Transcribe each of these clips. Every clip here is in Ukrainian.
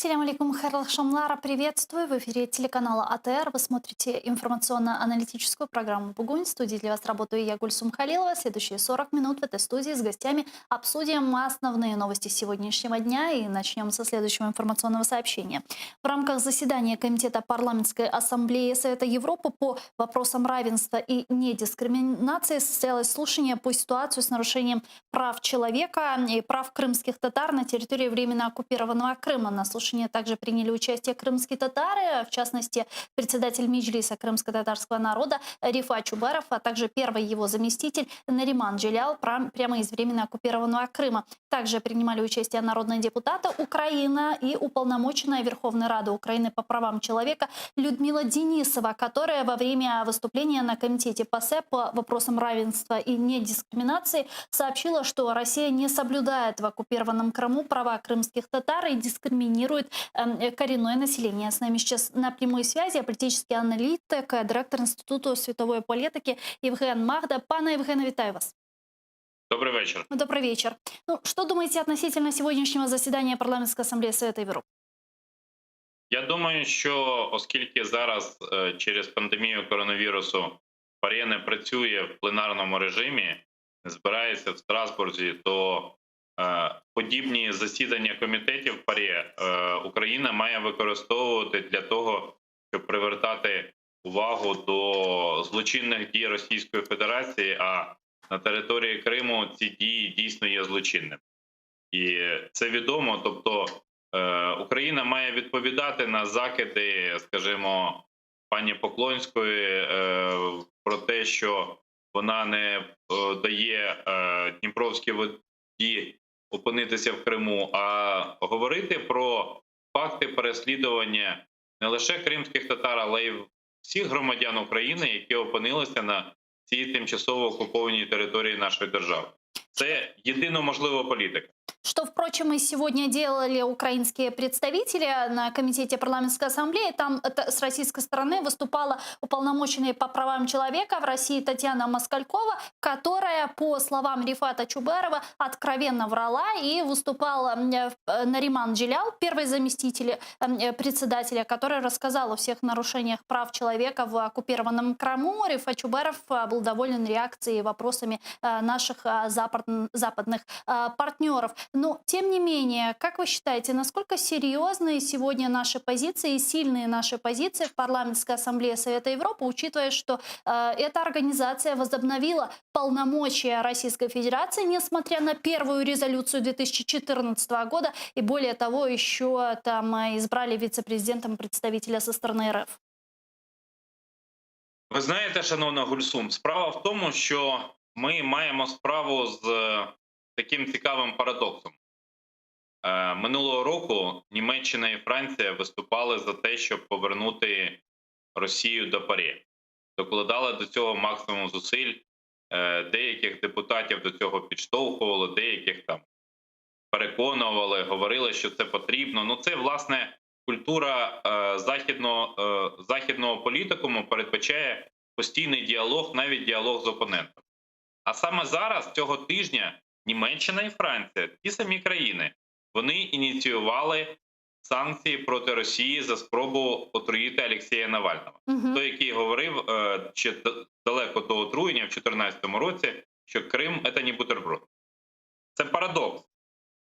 Ассаляму алейкум, Хайрлах Шамлара, приветствую. В эфире телеканала АТР. Вы смотрите информационно-аналитическую программу «Бугунь». В студии для вас работаю я, Гульсум Халилова. Следующие 40 минут в этой студии с гостями обсудим основные новости сегодняшнего дня. И начнем со следующего информационного сообщения. В рамках заседания Комитета парламентской ассамблеи Совета Европы по вопросам равенства и недискриминации состоялось слушание по ситуации с нарушением прав человека и прав крымских татар на территории временно оккупированного Крыма. На слушании также приняли участие крымские татары, в частности, председатель Меджлиса крымско-татарского народа Рифат Чубаров, а также первый его заместитель Нариман Джилял прямо из временно оккупированного Крыма. Также принимали участие народные депутаты Украины и уполномоченная Верховной Рады Украины по правам человека Людмила Денисова, которая во время выступления на комитете ПАСЕ по вопросам равенства и недискриминации сообщила, что Россия не соблюдает в оккупированном Крыму права крымских татар и дискриминирует коренное население. С нами сейчас на прямой связи политический аналитик, директор Институту світової політики Євген Магда. Пане Євгене, вітаю вас. Добрый вечер. Добрый вечер. Ну, что думаете относительно сегодняшнего заседания Парламентской ассамблеи Совета Европы? Я думаю, що оскільки зараз через пандемію коронавірусу ПАРЄ не працює в пленарному режимі, не збирається в Страсбурзі, то подібні засідання комітетів ПАРЄ Україна має використовувати для того, щоб привертати увагу до злочинних дій Російської Федерації, а на території Криму ці дії дійсно є злочинними. І це відомо, тобто Україна має відповідати на закиди, скажімо, пані Поклонської про те, що вона не дає Дніпровській воді опинитися в Криму, а говорити про факти переслідування не лише кримських татар, але й всіх громадян України, які опинилися на цій тимчасово окупованій території нашої держави. Це єдино можлива політика. Что, впрочем, и сегодня делали украинские представители на Комитете парламентской ассамблеи. Там с российской стороны выступала уполномоченная по правам человека в России Татьяна Москалькова, которая, по словам Рифата Чубарова, откровенно врала и выступала Нариман Джилял, первый заместитель председателя, который рассказал о всех нарушениях прав человека в оккупированном Крыму. Рифат Чубаров был доволен реакцией и вопросами наших западных партнеров. Но, тем не менее, как вы считаете, насколько серьезные сегодня наши позиции и сильные наши позиции в Парламентской ассамблее Совета Европы, учитывая, что эта организация возобновила полномочия Российской Федерации, несмотря на первую резолюцию 2014 года, и более того, еще там избрали вице-президентом представителя со стороны РФ? Ви знаєте, шановна Гульсум, справа в тому, що ми маємо справу з таким цікавим парадоксом. Минулого року Німеччина і Франція виступали за те, щоб повернути Росію до ПАРЄ. Докладали до цього максимум зусиль, деяких депутатів до цього підштовхували, деяких там переконували, говорили, що це потрібно. Ну це, власне, культура західного політикуму передбачає постійний діалог, навіть діалог з опонентом. А саме зараз, цього тижня, Німеччина і Франція, ті самі країни, вони ініціювали санкції проти Росії за спробу отруїти Олексія Навального. Той, який говорив ще далеко до отруєння в 2014 році, що Крим – це не бутерброд. Це парадокс.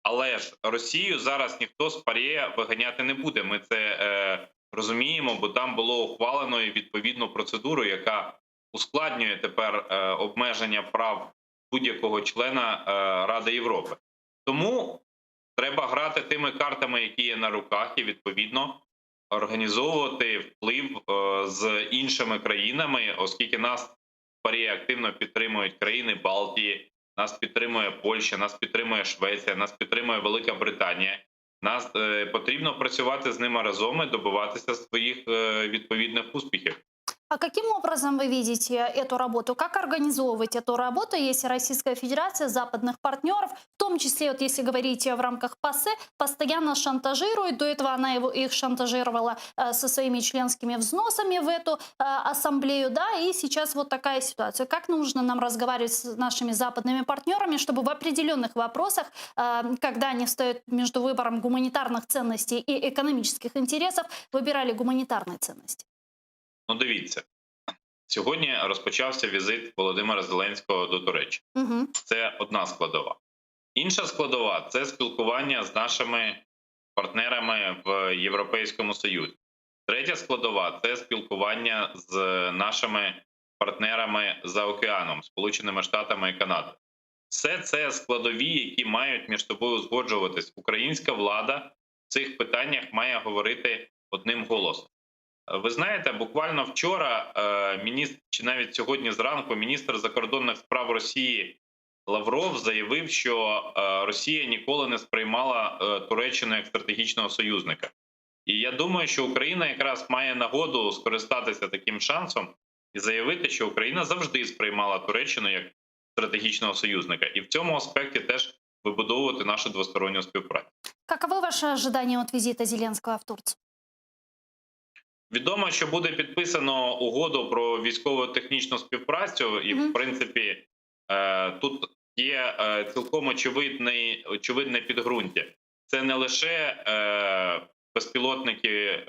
Але ж Росію зараз ніхто з ПАРЄ виганяти не буде. Ми це розуміємо, бо там було ухвалено і відповідну процедуру, яка ускладнює тепер обмеження прав будь-якого члена Ради Європи. Тому треба грати тими картами, які є на руках, і відповідно організовувати вплив з іншими країнами, оскільки нас в ПАРЄ активно підтримують країни Балтії, нас підтримує Польща, нас підтримує Швеція, нас підтримує Велика Британія. Нас потрібно працювати з ними разом і добиватися своїх відповідних успіхів. А каким образом вы видите эту работу? Как организовывать эту работу, если Российская Федерация западных партнеров, в том числе, вот если говорить в рамках ПАСЕ, постоянно шантажирует? До этого она их шантажировала со своими членскими взносами в эту ассамблею, да, и сейчас вот такая ситуация. Как нужно нам разговаривать с нашими западными партнерами, чтобы в определенных вопросах, когда они стоят между выбором гуманитарных ценностей и экономических интересов, выбирали гуманитарные ценности? Ну, дивіться, сьогодні розпочався візит Володимира Зеленського до Туреччини. Мгм. Це одна складова. Інша складова це спілкування з нашими партнерами в Європейському Союзі. Третя складова це спілкування з нашими партнерами за океаном, Сполученими Штатами і Канадою. Все це складові, які мають між собою узгоджуватись. Українська влада в цих питаннях має говорити одним голосом. Ви знаєте, буквально вчора міністр, чи навіть сьогодні зранку, міністр закордонних справ Росії Лавров заявив, що Росія ніколи не сприймала Туреччину як стратегічного союзника. І я думаю, що Україна якраз має нагоду скористатися таким шансом і заявити, що Україна завжди сприймала Туреччину як стратегічного союзника. І в цьому аспекті теж вибудовувати нашу двосторонню співпрацю. Каковы ваши ожидания от визита Зеленского в Турцию? Відомо, що буде підписано угоду про військово-технічну співпрацю, і в принципі тут є цілком очевидне підґрунтя. Це не лише безпілотники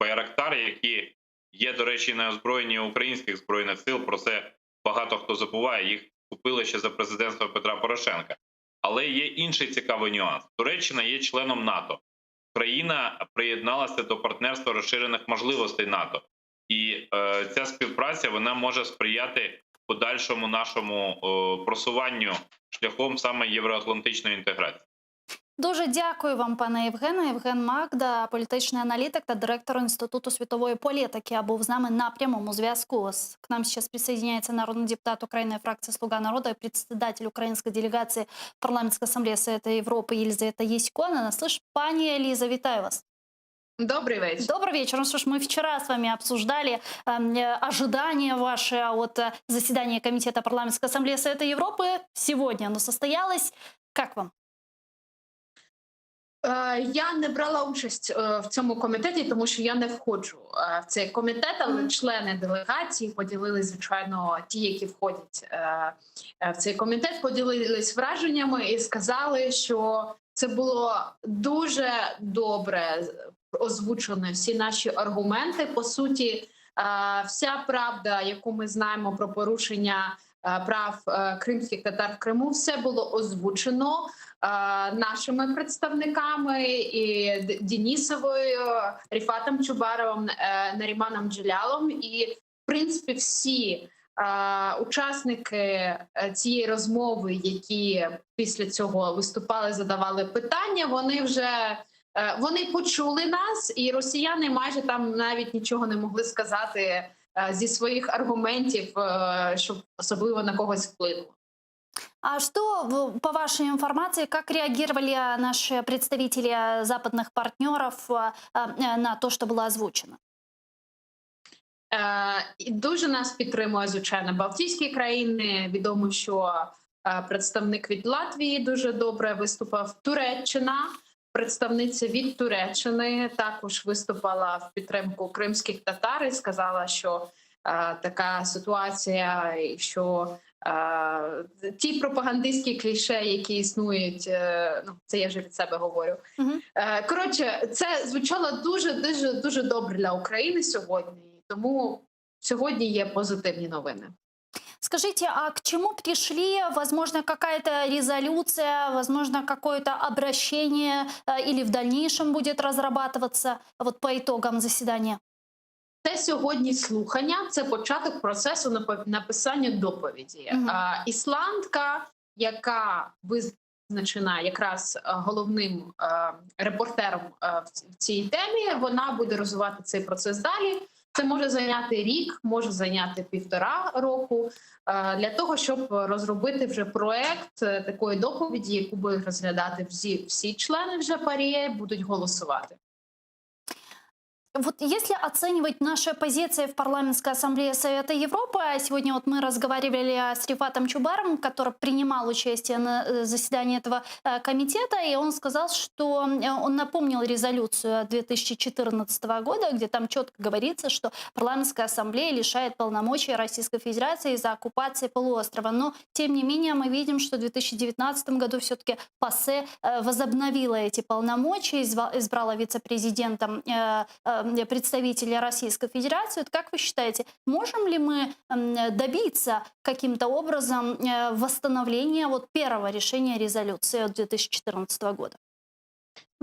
Байрактар, які є, до речі, на озброєнні українських збройних сил. Про це багато хто забуває. Їх купили ще за президентства Петра Порошенка. Але є інший цікавий нюанс. Туреччина є членом НАТО. Країна приєдналася до партнерства розширених можливостей НАТО. І ця співпраця вона може сприяти подальшому нашому просуванню шляхом саме євроатлантичної інтеграції. Дуже дякую вам, пане Євгене. Євген Магда, політичний аналітик та директор Інституту світової політики, був з нами на прямому зв'язку. К нам сейчас присоединяется народный депутат Украины, фракции «Слуга народа» и председатель украинской делегации в парламентской ассамблее Совета Европы Елизавета Ясько. На нас слышит. Пани Лиза, витаю вас. Добрый вечер. Добрый вечер. Ну что ж, мы вчера с вами обсуждали ожидания ваши от заседания Комитета парламентской ассамблеи Совета Европы. Сегодня оно состоялось. Как вам? Я не брала участь в цьому комітеті, тому що я не входжу в цей комітет, але члени делегації поділились, звичайно, ті, які входять в цей комітет, поділились враженнями і сказали, що це було дуже добре озвучено всі наші аргументи. По суті, вся правда, яку ми знаємо про порушення прав кримських татар в Криму, все було озвучено нашими представниками і Денісовою, Ріфатом Чубаровим, Наріманом Джелялом. І, в принципі, всі учасники цієї розмови, які після цього виступали, задавали питання, вони почули нас, і росіяни майже там навіть нічого не могли сказати зі своїх аргументів, щоб особливо на когось вплинуло. А что, по вашей информации, как реагировали наши представители западных партнеров на то, что было озвучено? Дуже нас підтримує, звичайно, Балтійські країни. Відомо, що представник від Латвії дуже добре виступав. Туреччина, представниця від Туреччини, також виступала в підтримку кримських татар і сказала, що така ситуація, що ті пропагандистські кліше, які існують, ну, це я вже від себе говорю. Коротше, це звучало дуже добре для України сьогодні, тому сьогодні є позитивні новини. Скажите, а к чему пришли? Возможно, какая-то резолюция, возможно, какое-то обращение или в дальнейшем будет разрабатываться вот по итогам заседания? Це сьогодні слухання, це початок процесу написання доповіді. Ісландка, яка визначена якраз головним репортером в цій темі, вона буде розвивати цей процес далі. Це може зайняти рік, може зайняти 1,5 року, для того, щоб розробити вже проект такої доповіді, яку будуть розглядати всі члени вже парі, будуть голосувати. Вот если оценивать наши позиции в парламентской ассамблее Совета Европы, а сегодня вот мы разговаривали с Рифатом Чубаровым, который принимал участие на заседании этого комитета, и он сказал, что он напомнил резолюцию 2014 года, где там четко говорится, что парламентская ассамблея лишает полномочий Российской Федерации из-за оккупации полуострова. Но, тем не менее, мы видим, что в 2019 году все-таки ПАСЕ возобновила эти полномочия, избрала вице-президентом представителя Российской Федерации. Вот как вы считаете, можем ли мы добиться каким-то образом восстановления вот первого решения резолюции 2014 года?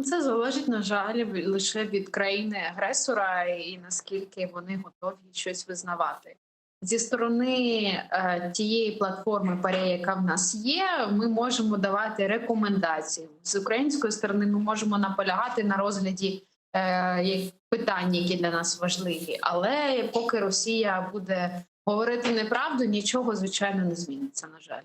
Це залежить, на жаль, лише від країни-агресора і наскільки вони готові щось визнавати. Зі сторони тієї платформи ПАРЄ, яка в нас є, ми можемо давати рекомендації. З української сторони ми можемо наполягати на розгляді питань, які для нас важливі. Але поки Росія буде говорити неправду, нічого, звичайно, не зміниться, на жаль.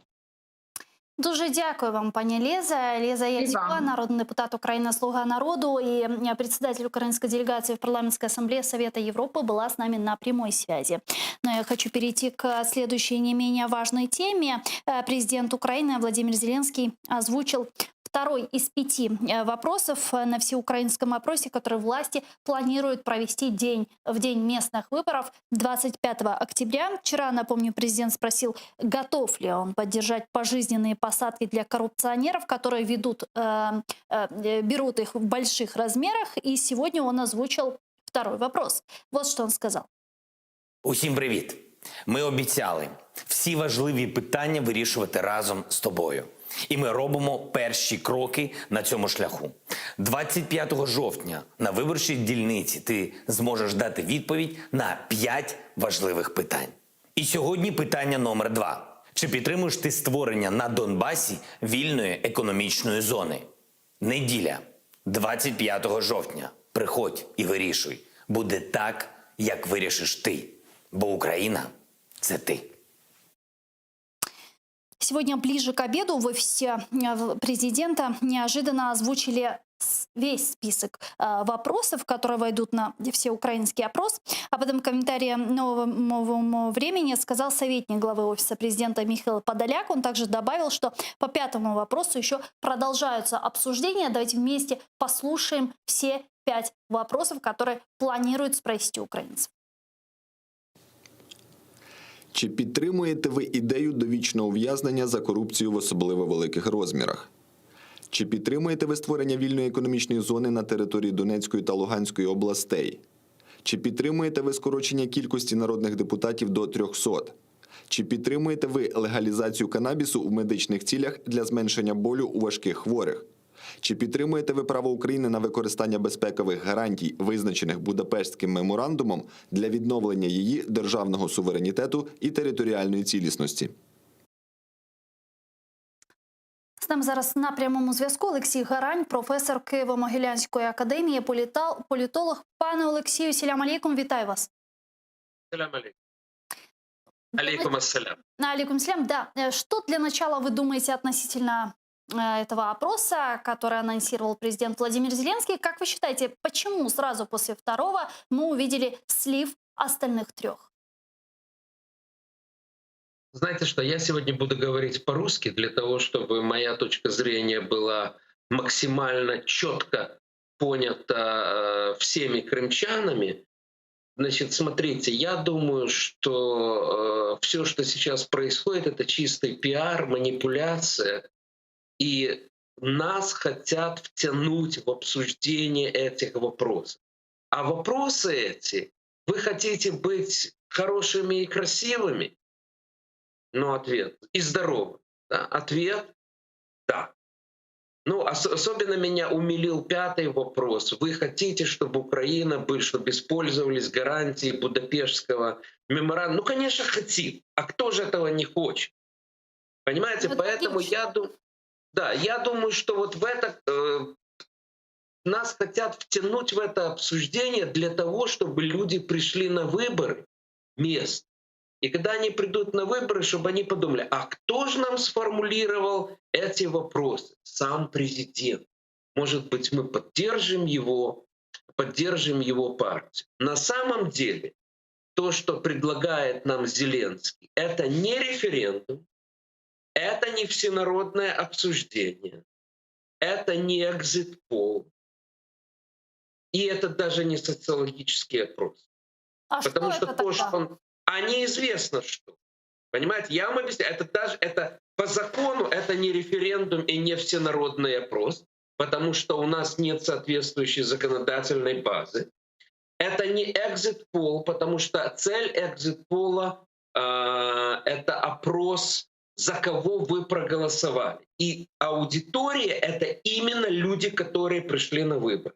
Дуже дякую вам, пані Леза. Леза Язикова, народный депутат Украины «Слуга народу» и председатель украинской делегации в парламентской ассамблее Совета Европы была с нами на прямой связи. Но я хочу перейти к следующей не менее важной теме. Президент Украины Владимир Зеленский озвучил второй из 5 вопросов на всеукраинском опросе, который власти планируют провести в день местных выборов 25 октября. Вчера, напомню, президент спросил, готов ли он поддержать пожизненные посадки для коррупционеров, которые берут их в больших размерах. И сегодня он озвучил второй вопрос. Вот что он сказал. Усім привіт! Ми обіцяли всі важливі питання вирішувати разом з тобою. І ми робимо перші кроки на цьому шляху. 25 жовтня на виборчій дільниці ти зможеш дати відповідь на 5 важливих питань. І сьогодні питання номер 2. Чи підтримуєш ти створення на Донбасі вільної економічної зони? Неділя, 25 жовтня. Приходь і вирішуй. Буде так, як вирішиш ти. Бо Україна – це ти. Сегодня ближе к обеду в офисе президента неожиданно озвучили весь список вопросов, которые войдут на всеукраинский опрос. Об этом в комментарии «Новому времени» сказал советник главы офиса президента Михаил Подоляк. Он также добавил, что по 5-му вопросу еще продолжаются обсуждения. Давайте вместе послушаем все 5 вопросов, которые планируют спросить у украинцев. Чи підтримуєте ви ідею довічного ув'язнення за корупцію в особливо великих розмірах? Чи підтримуєте ви створення вільної економічної зони на території Донецької та Луганської областей? Чи підтримуєте ви скорочення кількості народних депутатів до 300? Чи підтримуєте ви легалізацію канабісу у медичних цілях для зменшення болю у важких хворих? Чи підтримуєте ви право України на використання безпекових гарантій, визначених Будапештським меморандумом, для відновлення її державного суверенітету і територіальної цілісності? З нами зараз на прямому зв'язку Олексій Гарань, професор Києво-Могилянської академії, політолог. Пане Олексію, селям алейкум, вітаю вас. Салям алейкум. Алейкум ассалям. Алейкум салям, да. Что для начала вы думаете относительно этого опроса, который анонсировал президент Владимир Зеленский? Как вы считаете, почему сразу после второго мы увидели слив остальных 3? Знаете что, я сегодня буду говорить по-русски для того, чтобы моя точка зрения была максимально четко понята всеми крымчанами. Значит, смотрите, я думаю, что все, что сейчас происходит, это чистый пиар, манипуляция. И нас хотят втянуть в обсуждение этих вопросов. А вопросы эти, вы хотите быть хорошими и красивыми? Ну, ответ. И здоровым. Да? Ответ – да. Ну, особенно меня умилил 5-й вопрос. Вы хотите, чтобы Украина, чтобы использовались гарантии Будапештского меморандума? Ну, конечно, хотим. А кто же этого не хочет? Понимаете, поэтому я думаю, что вот в это нас хотят втянуть в это обсуждение для того, чтобы люди пришли на выборы мест. И когда они придут на выборы, чтобы они подумали, а кто же нам сформулировал эти вопросы? Сам президент. Может быть, мы поддержим его. поддержим его партию. На самом деле, то, что предлагает нам Зеленский, это не референдум, это не всенародное обсуждение, это не экзит-пол, и это даже не социологический опрос. А Потому что что это то, что тогда? он... А неизвестно что. Понимаете, я вам объясняю, это по закону это не референдум и не всенародный опрос, потому что у нас нет соответствующей законодательной базы. Это не экзит-пол, потому что цель экзит-пола это опрос, за кого вы проголосовали. И аудитория — это именно люди, которые пришли на выборы.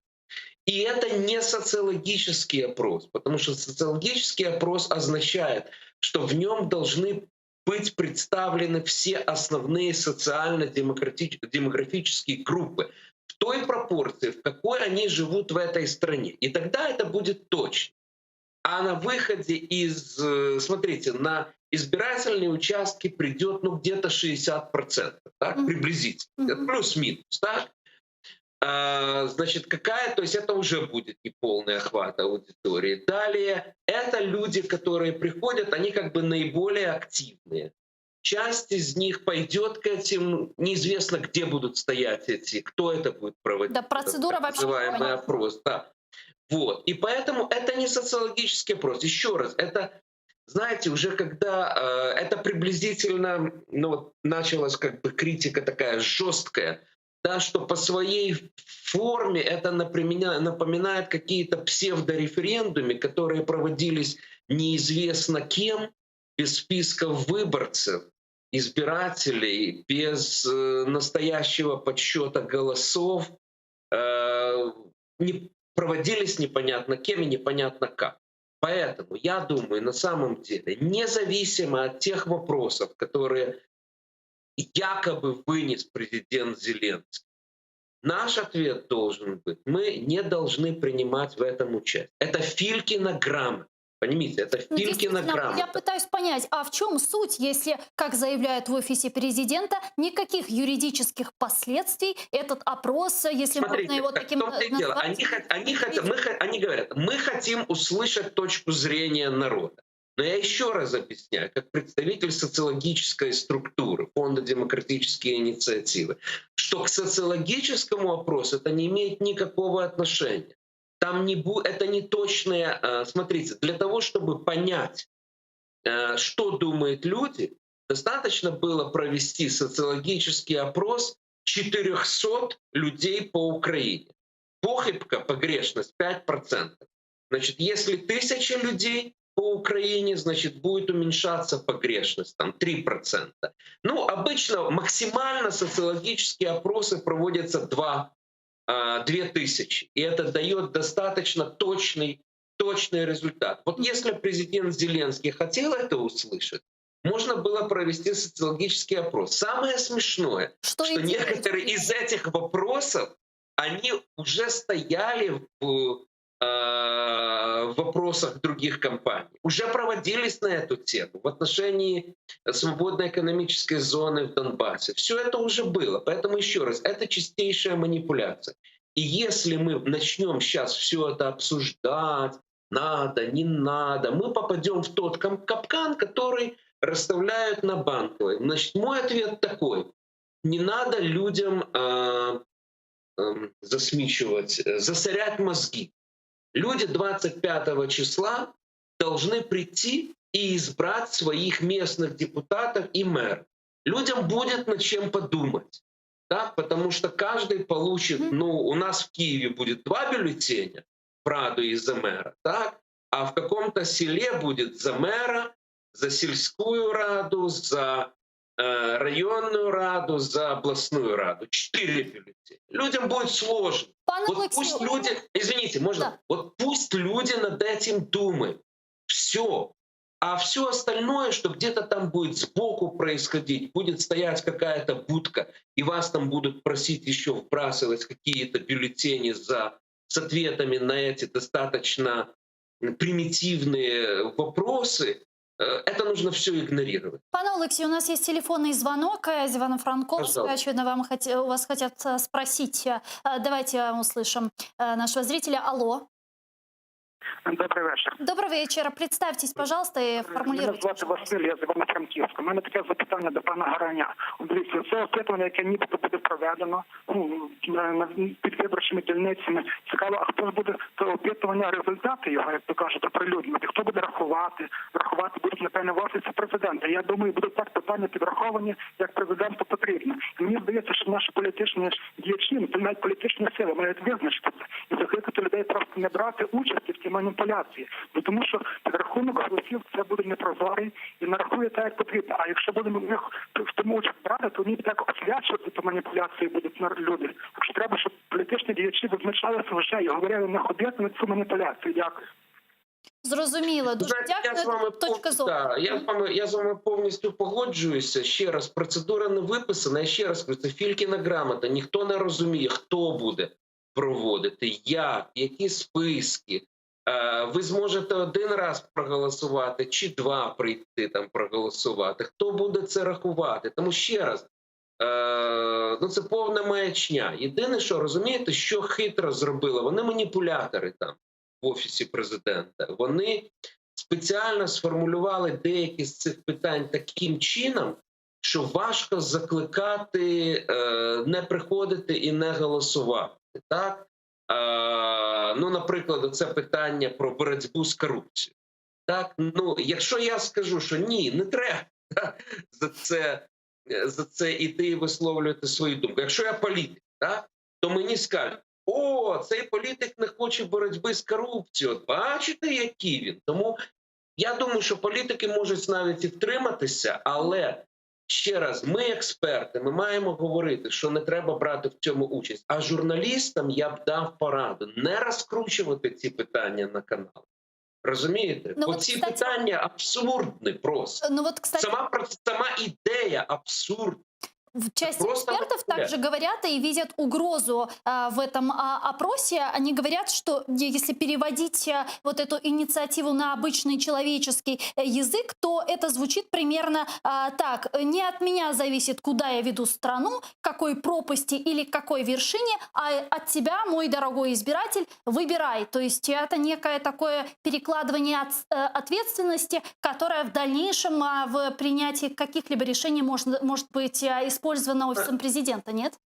И это не социологический опрос, потому что социологический опрос означает, что в нем должны быть представлены все основные социально-демографические группы в той пропорции, в какой они живут в этой стране. И тогда это будет точно. А на выходе из, смотрите, на избирательные участки придет где-то 60%, так, приблизительно, плюс-минус, так? Значит, то есть это уже будет неполный охват аудитории. Далее, это люди, которые приходят, они как бы наиболее активные. Часть из них пойдет к этим, неизвестно, где будут стоять кто это будет проводить. Да, процедура вообще называемый непонятна. опрос. Да. Вот. И поэтому это не социологический опрос. Еще раз, это, знаете, уже когда это приблизительно, началась как бы критика такая жесткая, да, что по своей форме это напоминает какие-то псевдореферендумы, которые проводились неизвестно кем, без списков выборцев, избирателей, без настоящего подсчета голосов, проводились непонятно кем и непонятно как. Поэтому я думаю, на самом деле, независимо от тех вопросов, которые якобы вынес президент Зеленский, наш ответ должен быть: мы не должны принимать в этом участие. Это Филькина грамота. Понимаете, это Ну, Филькина действительно, грамота. я пытаюсь понять, а в чем суть, если, как заявляют в офисе президента, никаких юридических последствий этот опрос, если можно Смотрите, его так таким в том-то и дело. назвать, Они говорят, мы хотим услышать точку зрения народа. Но я еще раз объясняю, как представитель социологической структуры Фонда демократические инициативы, что к социологическому опросу это не имеет никакого отношения. Там это не точное. Смотрите, для того, чтобы понять, что думают люди, достаточно было провести социологический опрос 400 людей по Украине. Похибка, погрешность 5%. Значит, если 1000 людей по Украине, значит, будет уменьшаться погрешность, там 3%. Обычно максимально социологические опросы проводятся 2000, и это дает достаточно точный результат. Вот если президент Зеленский хотел это услышать, можно было провести социологический опрос. Самое смешное, что некоторые из этих вопросов, они уже стояли в вопросах других компаний, уже проводились на эту тему в отношении свободной экономической зоны в Донбассе. Все это уже было. Поэтому еще раз, это чистейшая манипуляция. И если мы начнем сейчас все это обсуждать, надо, не надо, мы попадем в тот капкан, который расставляют на Банковой. Значит, мой ответ такой: не надо людям засорять мозги. Люди 25 числа должны прийти и избрать своих местных депутатов и мэр. Людям будет над чем подумать. Так? Потому что каждый получит, у нас в Киеве будет 2 бюллетеня в Раду и за мэра, так? А в каком-то селе будет за мэра, за сельскую раду, за районную раду, за областную раду. 4 бюллетеня. Людям будет сложно. Вот пусть люди, извините, можно? Да. Вот пусть люди над этим думают. Все. А все остальное, что где-то там будет сбоку происходить, будет стоять какая-то будка, и вас там будут просить еще вбрасывать какие-то бюллетени с ответами на эти достаточно примитивные вопросы, это нужно все игнорировать. Пане Олексію, у нас есть телефонный звонок из Ивано-Франковска. Очевидно, у вас хотят спросить. Давайте услышим нашего зрителя. Алло. Добрий вечір. Добрый вечер. Представьтесь, пожалуйста, и Мене формулируйте. звати Василь, я з Івано-Франківська. У мене таке запитання до пана Гораня. Дивіться, це опитування, яке нібито буде проведено під виборчими дільницями. Цікаво, а хто ж буде це опитування, результати його, як то кажуть, оприлюднювати? Хто буде рахувати? Рахувати будуть, напевно, в офісі президента. Я думаю, будуть так питання підраховані, як президенту потрібно. І мені здається, що наші політичні діячі, навіть політичні сили мають визначитися і закликати людей просто не брати участі в цій маніпуляції. Бо тому що підрахунок голосів це буде непрозорий і нарахує так, як потрібно. А якщо будемо в тому участь брати, то вони так освячувати ту маніпуляцію будуть люди. Так що треба, щоб політичні діячі визначалися вже і говорили не ходити на цю маніпуляцію. Дякую. Зрозуміло. Дуже дякую. Точка зору. Я з вами повністю погоджуюся. Ще раз, процедура не виписана. Я ще раз кажу, це Филькіна грамота. Ніхто не розуміє, хто буде проводити, як, які списки. Ви зможете один раз проголосувати чи два прийти там проголосувати. Хто буде це рахувати? Тому ще раз, це повна маячня. Єдине, що розумієте, що хитро зробили, вони маніпулятори там в Офісі президента. Вони спеціально сформулювали деякі з цих питань таким чином, що важко закликати не приходити і не голосувати. Так? Наприклад, це питання про боротьбу з корупцією. Так? Якщо я скажу, що ні, не треба за це іти і висловлювати свою думку. Якщо я політик, так? То мені скажуть, цей політик не хоче боротьби з корупцією. Бачите, який він? Тому я думаю, що політики можуть навіть і втриматися, але ще раз, ми експерти, ми маємо говорити, що не треба брати в цьому участь. А журналістам я б дав пораду не розкручувати ці питання на канал. Розумієте? Бо ці питання абсурдні просто. Сама ідея абсурдна. В части экспертов также говорят и видят угрозу в этом опросе. Они говорят, что если переводить вот эту инициативу на обычный человеческий язык, то это звучит примерно так. Не от меня зависит, куда я веду страну, какой пропасти или какой вершине, а от тебя, мой дорогой избиратель, выбирай. То есть это некое такое перекладывание ответственности, которое в дальнейшем в принятии каких-либо решений может быть использовано офисом президента, нет?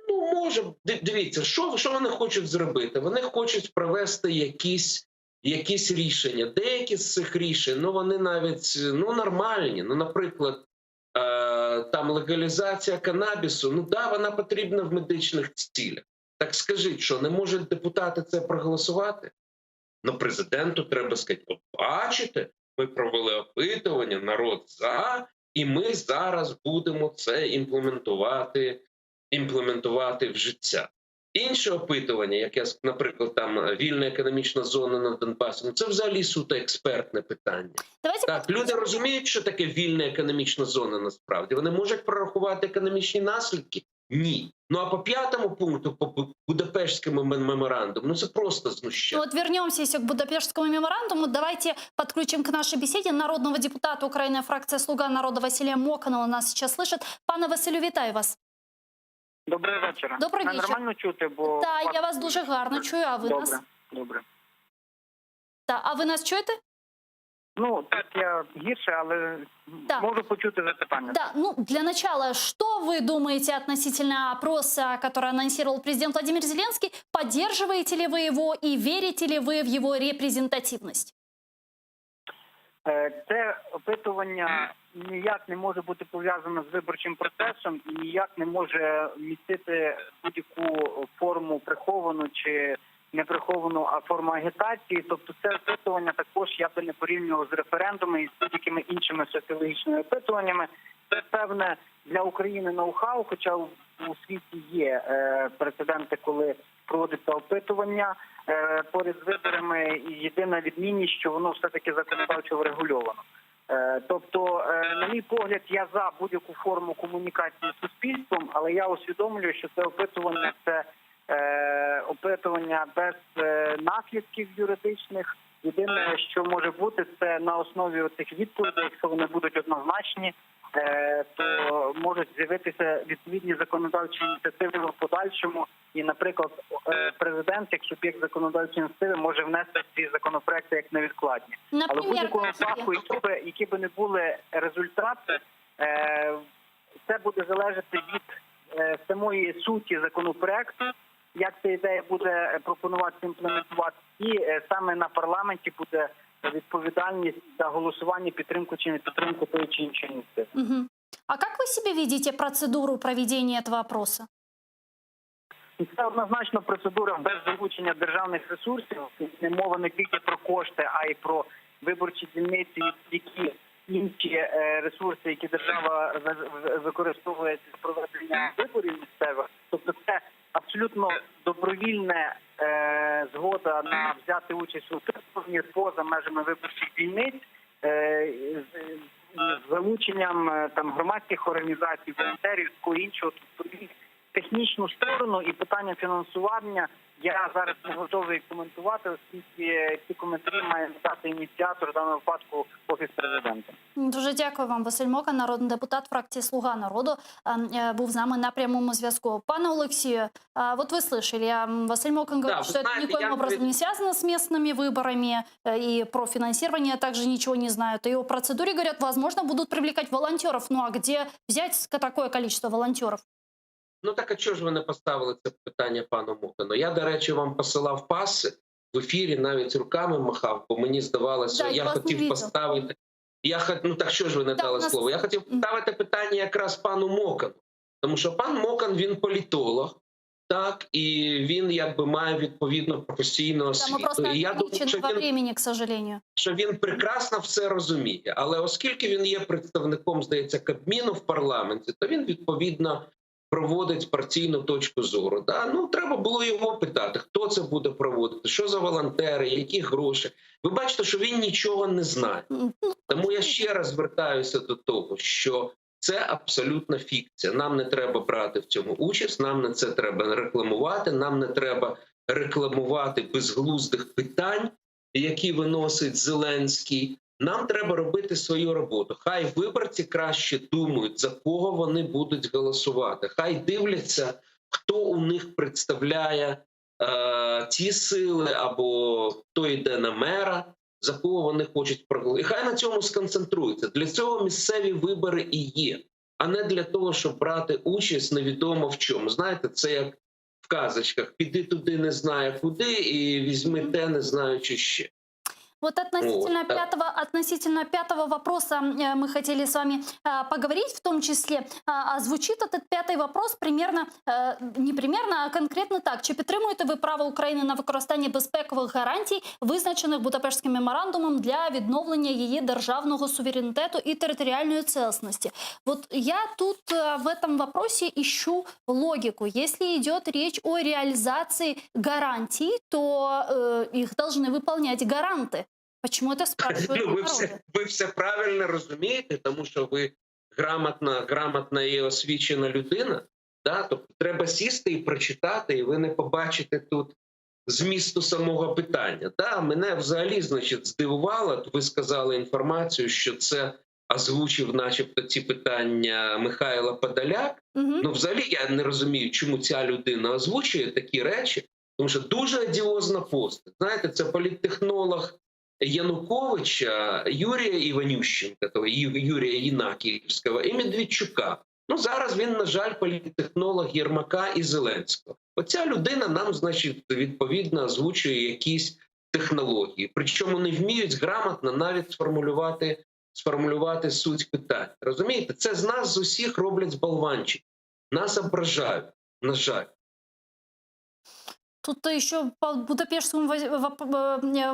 Може. Дивіться, що вони хочуть зробити? Вони хочуть провести якісь рішення. Деякі з цих рішень, вони навіть нормальні. Наприклад, там легалізація канабісу, вона потрібна в медичних цілях. Так скажіть, що не можуть депутати це проголосувати? Президенту треба сказати, бачите, ми провели опитування, народ за, і ми зараз будемо це імплементувати в життя. Інше опитування, яке, наприклад, там вільна економічна зона на Донбасі, це взагалі суто експертне питання. Люди розуміють, що таке вільна економічна зона насправді? Вони можуть прорахувати економічні наслідки? Ні. А по п'ятому пункту, по Будапештському меморандуму, це просто знущання. Вернемся еще к Будапештскому меморандуму. Давайте подключим к нашей беседе народного депутата Украины, фракция «Слуга народа» Василия Моканова нас сейчас слышит. Пане Василю, вітаю вас. Добрий вечір. Добрий вечір. Нормально чути, бо... Так, я вас дуже гарно чую, а ви нас? Добре. Так, а ви нас чуєте? Так, я гірше, але можу почути запитання. Да, для начала, что вы думаете относительно опроса, который анонсировал президент Владимир Зеленский? Поддерживаете ли вы его и верите ли вы в его репрезентативность? Це опитування ніяк не може бути пов'язано з виборчим процесом і ніяк не може містити будь-яку форму приховану чи неприховану форму агітації. Тобто це опитування також я би не порівнював з референдумами і з будь-якими іншими соціологічними опитуваннями. Це певне для України ноу-хау, хоча у світі є прецеденти, коли проводиться опитування поряд з виборами, і єдина відмінність, що воно все-таки законодавчо врегульовано. Тобто, на мій погляд, я за будь-яку форму комунікації з суспільством, але я усвідомлюю, що це опитування – це опитування без наслідків юридичних. Єдине, що може бути, це на основі цих відповідей, якщо вони будуть однозначні, то можуть з'явитися відповідні законодавчі ініціативи в подальшому. І, наприклад, президент, як суб'єкт законодавчої ініціативи, може внести ці законопроекти як невідкладні. Але в Например, будь-якому какие? випадку, які би не були результати, це буде залежати від самої суті законопроекту, як ця ідея буде пропонуватися імплементувати, і саме на парламенті буде відповідальність за голосування, підтримку чи не підтримку тої чи іншої ініціативи. Мгм. А как вы себе видите процедуру проведения этого опроса? І це однозначно процедура без залучення державних ресурсів. Не мова не тільки про кошти, а й про виборчі дільниці, які інші ресурси, які держава використовує для проведення виборів місцевих. Тобто це абсолютно добровільна згода на взяти участь у опитуванні поза межами виборчих дільниць, з залученням там громадських організацій, волонтерів, такого іншого. Тобто технічну сторону і питання фінансування я зараз не готовий коментувати, оскільки ці коментарі має дати ініціатор, в даному випадку Офіс президента. Дуже дякую вам, Василь Мокан, народний депутат фракції «Слуга народу», був з нами на прямому зв'язку. Пане Олексію, вот вы слышали, Василь Мокан говорит, что это никоим образом не связано с местными выборами, и про финансирование также ничего не знают. И о процедуре говорят, возможно, будут привлекать волонтеров. Ну а где взять такое количество волонтеров? Ну так а чого ж ви не поставили це питання пану Мокану? Я, до речі, вам посилав паси в ефірі, навіть руками махав, бо мені здавалося, Да, я хотів поставити... Ну так що ж ви не дали слово? Я хотів поставити питання якраз пану Мокану. Тому що пан Мокан, він політолог, так, і він якби має відповідну професійну освіту. І я думаю, що він прекрасно все розуміє. Але оскільки він є представником, здається, Кабміну в парламенті, то він відповідно проводить партійну точку зору. Да? Ну, треба було його питати, хто це буде проводити, що за волонтери, які гроші. Ви бачите, що він нічого не знає. Тому я ще раз звертаюся до того, що це абсолютна фікція. Нам не треба брати в цьому участь, нам не це треба рекламувати, нам не треба рекламувати безглуздих питань, які виносить Зеленський. Нам треба робити свою роботу. Хай виборці краще думають, за кого вони будуть голосувати. Хай дивляться, хто у них представляє ті сили, або хто йде на мера, за кого вони хочуть проголосувати. І хай на цьому сконцентруються. Для цього місцеві вибори і є, а не для того, щоб брати участь невідомо в чому. Знаєте, це як в казочках. Піди туди не знаю куди і візьми те, не знаючи ще. Вот относительно пятого вопроса мы хотели с вами поговорить, в том числе. Звучит этот пятый вопрос примерно, не примерно, а конкретно так. Чи підтримуєте ви право України на використання безпекових гарантій, визначених Будапештським меморандумом для відновлення її державного суверенітету и территориальной целостности? Вот я тут в этом вопросе ищу логику. Если идет речь о реализации гарантий, то их должны выполнять гаранты. Почему это спрашивают? Ви все правильно розумієте, тому що ви грамотна і освічена людина. Да? Тобто треба сісти і прочитати, і ви не побачите тут змісту самого питання. Да? Мене взагалі, значить, здивувало, ви сказали інформацію, що це озвучив начебто ці питання Михайло Подоляк. Ну взагалі я не розумію, чому ця людина озвучує такі речі, тому що дуже одіозна постать. Знаєте, це політтехнолог Януковича, Юрія Іванющенка, Юрія Єнакіївського і Медведчука. Ну, зараз він, на жаль, політтехнолог Єрмака і Зеленського. Оця людина нам, значить, відповідно озвучує якісь технології. Причому не вміють грамотно навіть сформулювати суть питань. Розумієте? Це з нас з усіх роблять болванчики. Нас ображають, на жаль. Тут еще по Будапештскому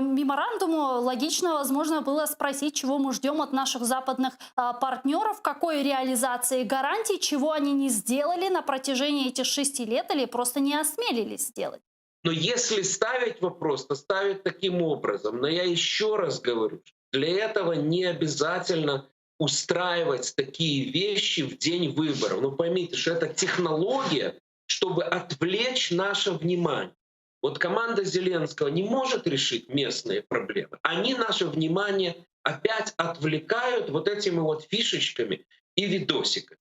меморандуму логично, возможно, было спросить, чего мы ждем от наших западных партнеров, какой реализации гарантий, чего они не сделали на протяжении этих 6 лет или просто не осмелились сделать. Но если ставить вопрос, то ставить таким образом. Но я еще раз говорю, для этого не обязательно устраивать такие вещи в день выборов. Ну поймите, что это технология, чтобы отвлечь наше внимание. Вот команда Зеленского не может решить местные проблемы. Они наше внимание опять отвлекают вот этими вот фишечками и видосиками.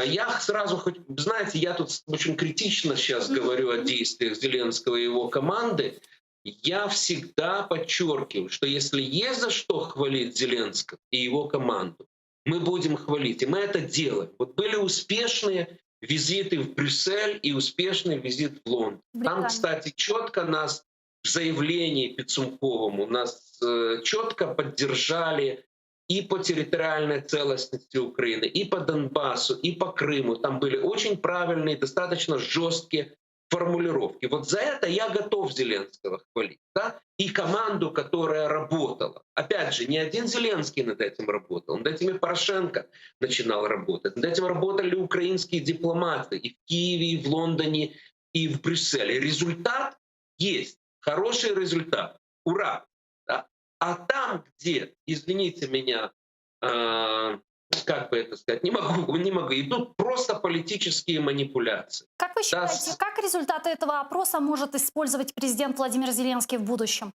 Я сразу, знаете, я тут очень критично сейчас говорю о действиях Зеленского и его команды. Я всегда подчеркиваю, что если есть за что хвалить Зеленского и его команду, мы будем хвалить. И мы это делаем. Вот были успешные визиты в Брюссель и успешный визит в Лондон. Там, кстати, четко нас в заявлении Пицунковому нас четко поддержали и по территориальной целостности Украины, и по Донбассу, и по Крыму. Там были очень правильные, достаточно жесткие формулировки. Вот за это я готов Зеленского хвалить. Да? И команду, которая работала. Опять же, не один Зеленский над этим работал. Над этим и Порошенко начинал работать. Над этим работали украинские дипломаты и в Киеве, и в Лондоне, и в Брюсселе. Результат есть. Хороший результат. Ура! Да? А там, где, извините меня, как бы это сказать, не могу. Идут просто политические манипуляции. Как вы считаете, как результаты этого опроса может использовать президент Владимир Зеленский в будущем?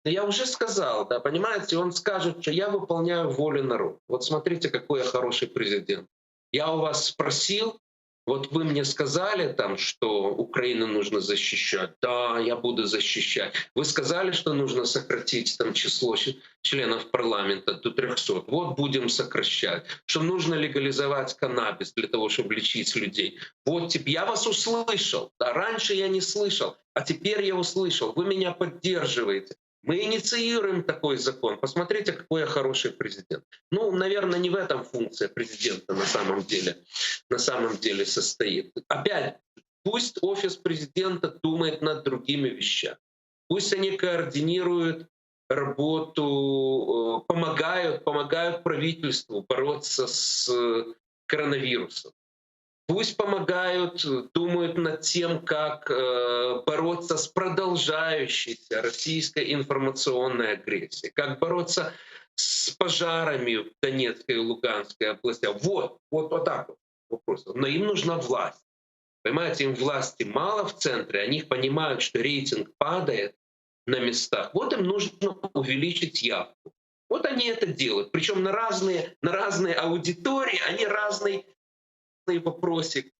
Я уже сказал, да, понимаете, он скажет, что я выполняю волю народа. Вот смотрите, какой я хороший президент. Я у вас спросил, вот вы мне сказали там, что Украину нужно защищать. Да, я буду защищать. Вы сказали, что нужно сократить там число членов парламента до 300. Вот будем сокращать. Что нужно легализовать каннабис для того, чтобы лечить людей. Вот я вас услышал. Да, раньше я не слышал, а теперь я услышал. Вы меня поддерживаете. Мы инициируем такой закон. Посмотрите, какой я хороший президент. Ну, наверное, не в этом функция президента на самом деле состоит. Опять, пусть офис президента думает над другими вещами. Пусть они координируют работу, помогают правительству бороться с коронавирусом. Пусть помогают, думают над тем, как бороться с продолжающейся российской информационной агрессией, как бороться с пожарами в Донецкой и Луганской областях. Вот так вот вопрос. Но им нужна власть. Понимаете, им власти мало в центре, они понимают, что рейтинг падает на местах. Вот им нужно увеличить явку. Вот они это делают. Причем на разные аудитории, они разные вопросик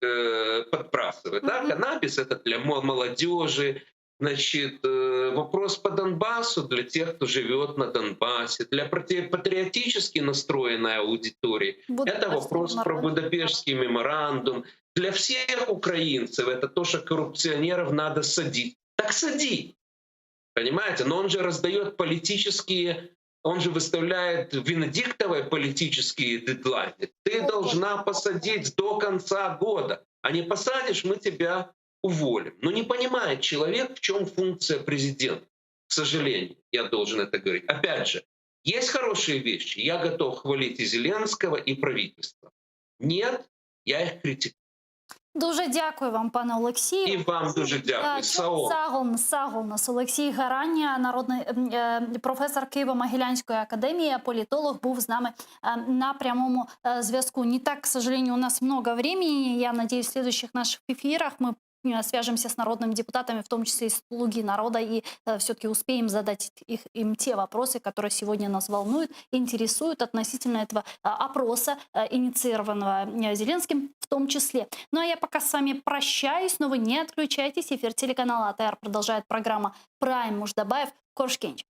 подбрасывают. Да? Каннабис — это для молодежи. Значит, вопрос по Донбассу для тех, кто живет на Донбассе. Для патриотически настроенной аудитории это вопрос про Будапештский меморандум. Для всех украинцев это то, что коррупционеров надо садить. Так сади! Понимаете? Но он же раздает политические... Он же выставляет Венедиктовой политические дедлайны. Ты должна посадить до конца года. А не посадишь, мы тебя уволим. Но не понимает человек, в чем функция президента. К сожалению, я должен это говорить. Опять же, есть хорошие вещи. Я готов хвалить и Зеленского, и правительство. Нет, я их критикую. Дуже дякую вам, пане Олексію. І вам дуже дякую. Сагол у нас Олексій Гарання, народний професор Києво-Могилянської академії, політолог, був з нами на прямому зв'язку. Не так, к сожалению, у нас много времени. Я надеюсь, в следующих наших эфирах мы свяжемся с народными депутатами, в том числе и «Слуги народа», и все-таки успеем задать им те вопросы, которые сегодня нас волнуют, интересуют относительно этого опроса, инициированного Зеленским в том числе. Ну а я пока с вами прощаюсь, но вы не отключайтесь. Эфир телеканала АТР продолжает программа «Прайм Муждабаев Коршкенч».